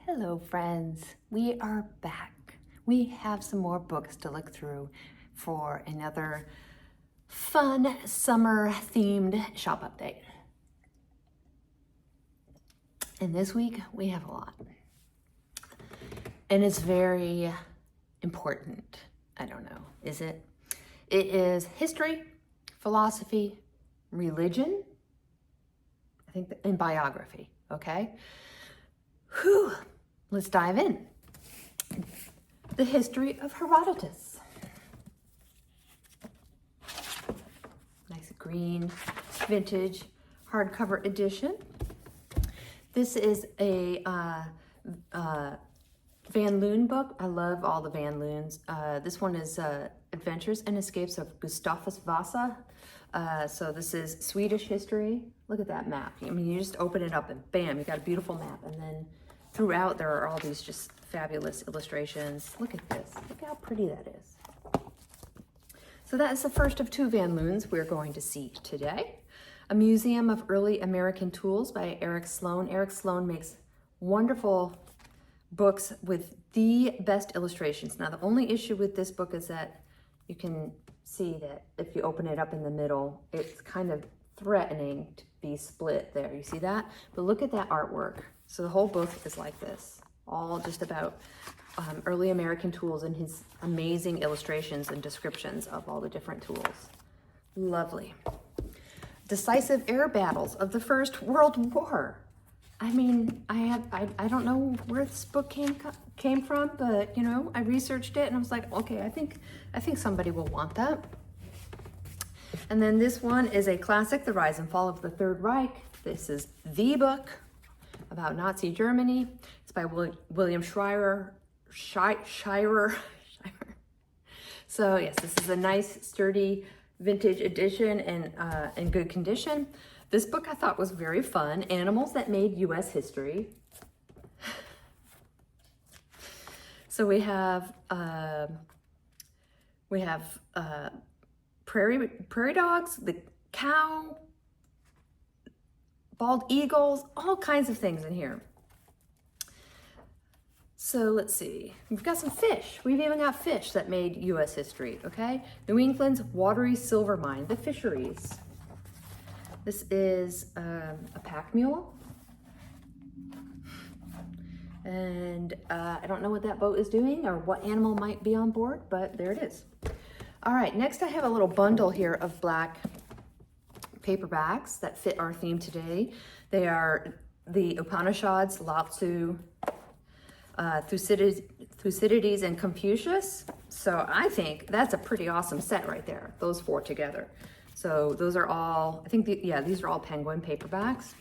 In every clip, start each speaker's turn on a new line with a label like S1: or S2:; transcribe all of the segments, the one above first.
S1: Hello friends, we are back. We have some more books to look through for another fun summer themed shop update. And this week we have a lot. And it's very important. I don't know, is it? It is history, philosophy, religion, I think, and biography, okay? Whew. Let's dive in. The history of Herodotus. Nice green, vintage, hardcover edition. This is a Van Loon book. I love all the Van Loons. This one is Adventures and Escapes of Gustavus Vasa. So this is Swedish history. Look at that map. I mean, you just open it up and bam, you got a beautiful map. And then throughout, there are all these just fabulous illustrations. Look at this. Look how pretty that is. So that is the first of two Van Loons we're going to see today. A Museum of Early American Tools by Eric Sloan. Eric Sloan makes wonderful books with the best illustrations. Now, the only issue with this book is that you can see that if you open it up in the middle, it's kind of threatening to be split there. You see that? But look at that artwork. So the whole book is like this, all just about early American tools and his amazing illustrations and descriptions of all the different tools. Lovely. Decisive air battles of the First World War. I mean, I don't know where this book came from, but you know, I researched it and I was like, okay, I think somebody will want that. And then this one is a classic, The Rise and Fall of the Third Reich. This is the book about Nazi Germany. It's by William Shirer. So yes, this is a nice, sturdy, vintage edition and in good condition. This book I thought was very fun. Animals that made U.S. history. So we have prairie dogs, the cow, bald eagles, all kinds of things in here. So let's see, we've got some fish. We've even got fish that made U.S. history, okay? New England's watery silver mine, the fisheries. This is a pack mule. And I don't know what that boat is doing or what animal might be on board, but there it is. All right, next I have a little bundle here of black paperbacks that fit our theme today. They are the Upanishads, Lao Tzu, Thucydides, and Confucius. So I think that's a pretty awesome set right there, those four together. So those are all, I think, these are all Penguin paperbacks.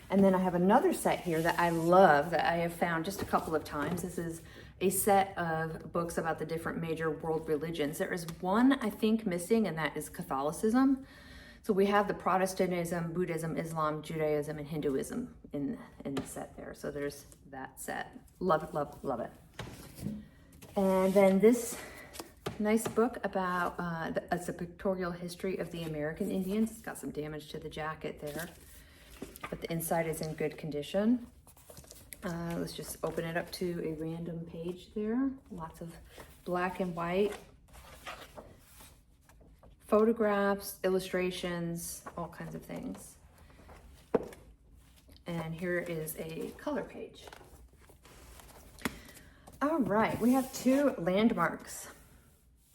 S1: And then I have another set here that I love that I have found just a couple of times. This is a set of books about the different major world religions. There is one, I think, missing, and that is Catholicism. So we have the Protestantism, Buddhism, Islam, Judaism, and Hinduism in the set there. So there's that set. Love it, love it, love it. And then this nice book about, it's a pictorial history of the American Indians. It's got some damage to the jacket there, but the inside is in good condition. Let's just open it up to a random page there. Lots of black and white photographs, illustrations, all kinds of things. And here is a color page. All right, we have two landmarks.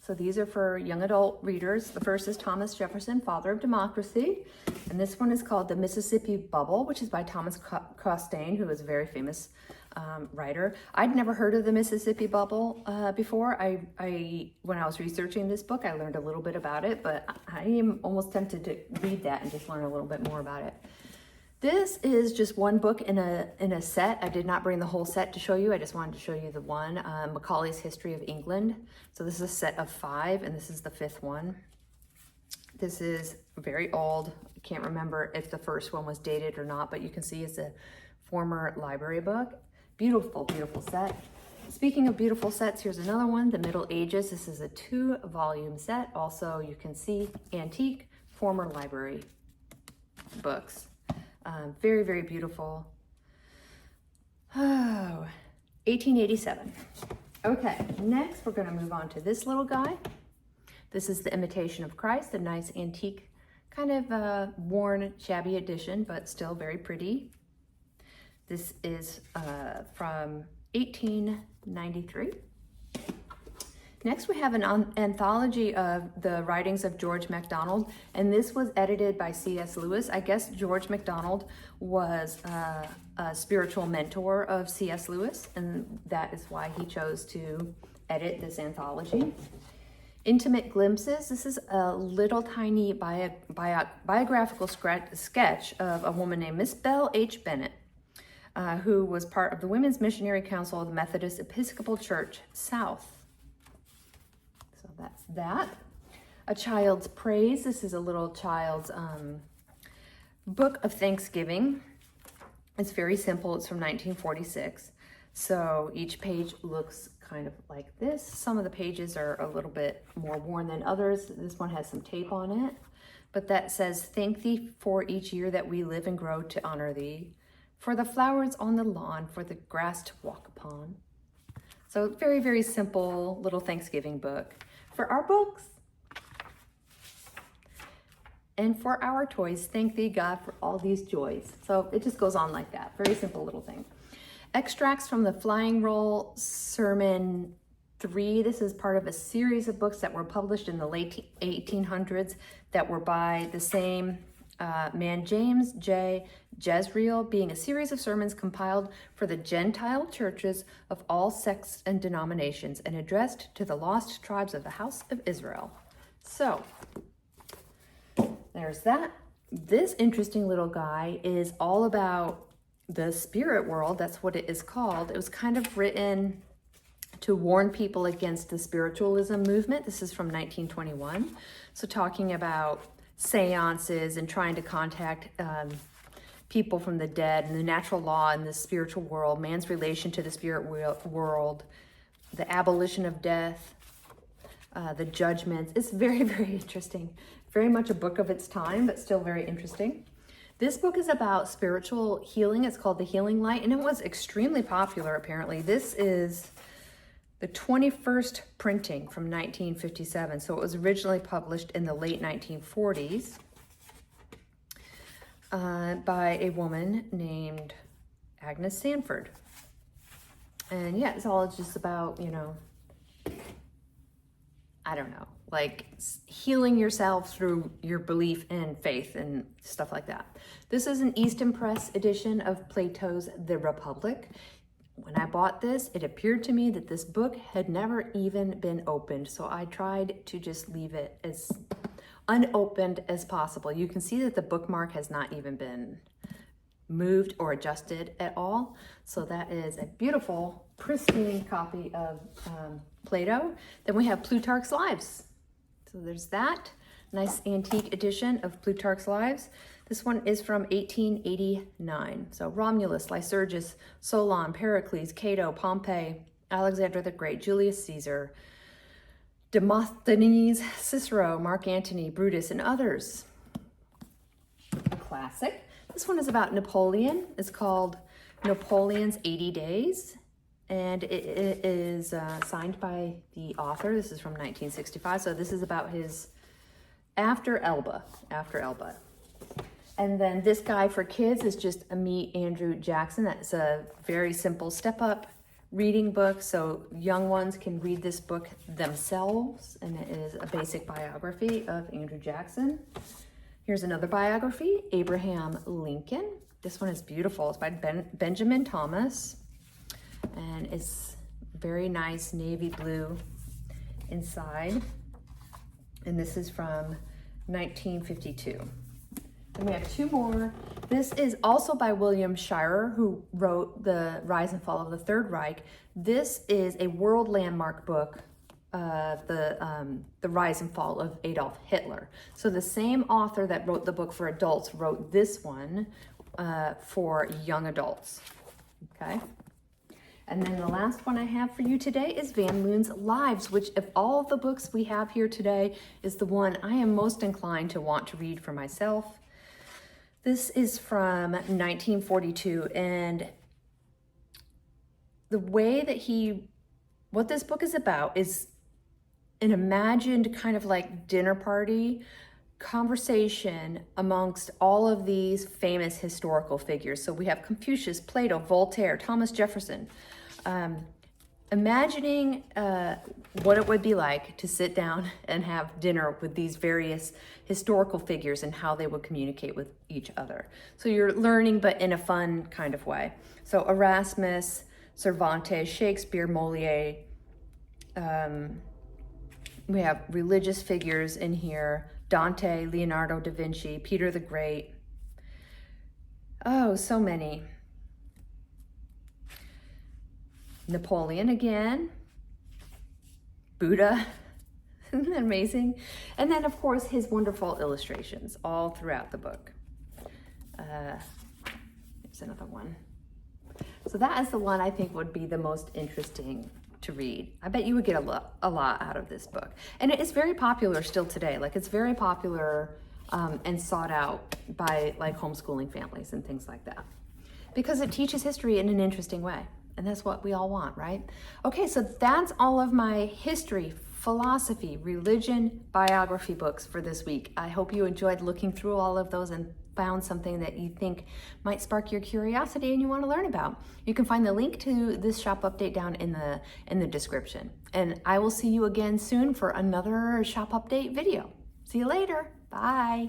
S1: So these are for young adult readers. The first is Thomas Jefferson, Father of Democracy. And this one is called The Mississippi Bubble, which is by Thomas Costain, who is a very famous writer. I'd never heard of the Mississippi Bubble before. When I was researching this book, I learned a little bit about it, but I am almost tempted to read that and just learn a little bit more about it. This is just one book in a set. I did not bring the whole set to show you. I just wanted to show you the one, Macaulay's History of England. So this is a set of 5, and this is the 5th one. This is very old. I can't remember if the first one was dated or not, but you can see it's a former library book. Beautiful, beautiful set. Speaking of beautiful sets, here's another one, The Middle Ages. This is a 2-volume set. Also, you can see antique, former library books. Very, very beautiful. Oh, 1887. Okay, next we're going to move on to this little guy. This is The Imitation of Christ, a nice antique, kind of worn, shabby edition, but still very pretty. This is from 1893. Next, we have an anthology of the writings of George MacDonald, and this was edited by C.S. Lewis. I guess George MacDonald was a spiritual mentor of C.S. Lewis, and that is why he chose to edit this anthology. Intimate Glimpses. This is a little tiny biographical sketch of a woman named Miss Belle H. Bennett, who was part of the Women's Missionary Council of the Methodist Episcopal Church South. So that's that. A Child's Praise. This is a little child's book of Thanksgiving. It's very simple. It's from 1946. So each page looks kind of like this. Some of the pages are a little bit more worn than others. This one has some tape on it. But that says, "Thank thee for each year that we live and grow to honor thee, for the flowers on the lawn, for the grass to walk upon." So very, very simple little Thanksgiving book. For our books and for our toys, thank thee, God, for all these joys. So it just goes on like that. Very simple little thing. Extracts from the Flying Roll Sermon 3. This is part of a series of books that were published in the late 1800s that were by the same man, James J. Jezreel, being a series of sermons compiled for the Gentile churches of all sects and denominations and addressed to the lost tribes of the house of Israel. So there's that. This interesting little guy is all about the spirit world. That's what it is called. It was kind of written to warn people against the spiritualism movement. This is from 1921. So talking about seances and trying to contact people from the dead and the natural law and the spiritual world, man's relation to the spirit world, the abolition of death, the judgments. It's very, very interesting. Very much a book of its time, but still very interesting. This book is about spiritual healing. It's called The Healing Light, and it was extremely popular, apparently. This is the 21st printing from 1957, so it was originally published in the late 1940s by a woman named Agnes Sanford. And yeah, it's all just about, you know, I don't know, like healing yourself through your belief and faith and stuff like that. This is an Easton Press edition of Plato's The Republic. When I bought this, it appeared to me that this book had never even been opened, so I tried to just leave it as unopened as possible. You can see that the bookmark has not even been moved or adjusted at all. So that is a beautiful, pristine copy of Plato. Then we have Plutarch's Lives. So there's that nice antique edition of Plutarch's Lives. This one is from 1889. So Romulus, Lycurgus, Solon, Pericles, Cato, Pompey, Alexander the Great, Julius Caesar, Demosthenes, Cicero, Mark Antony, Brutus, and others. A classic. This one is about Napoleon. It's called Napoleon's 80 Days, and it is signed by the author. This is from 1965, so this is about his after Elba. And then this guy for kids is just a Meet Andrew Jackson. That's a very simple step-up reading book, so young ones can read this book themselves, and it is a basic biography of Andrew Jackson. Here's another biography, Abraham Lincoln. This one is beautiful. It's by Benjamin Thomas, and it's very nice navy blue inside. And this is from 1952. And we have two more. This is also by William Shirer, who wrote The Rise and Fall of the Third Reich. This is a world landmark book, the Rise and Fall of Adolf Hitler. So the same author that wrote the book for adults wrote this one for young adults, okay? And then the last one I have for you today is Van Loon's Lives, which of all of the books we have here today is the one I am most inclined to want to read for myself. This is from 1942, and the way that what this book is about is an imagined kind of like dinner party conversation amongst all of these famous historical figures. So we have Confucius, Plato, Voltaire, Thomas Jefferson. Imagining what it would be like to sit down and have dinner with these various historical figures and how they would communicate with each other. So you're learning, but in a fun kind of way. So Erasmus, Cervantes, Shakespeare, Molière. We have religious figures in here. Dante, Leonardo da Vinci, Peter the Great. Oh, so many. Napoleon again. Buddha. Isn't that amazing? And then, of course, his wonderful illustrations all throughout the book. Here's another one. So that is the one I think would be the most interesting to read. I bet you would get a lot out of this book. And it is very popular still today. Like, it's very popular and sought out by like homeschooling families and things like that, because it teaches history in an interesting way. And that's what we all want, right? Okay, so that's all of my history, philosophy, religion, biography books for this week. I hope you enjoyed looking through all of those and found something that you think might spark your curiosity and you want to learn about. You can find the link to this shop update down in the description. And I will see you again soon for another shop update video. See you later. Bye.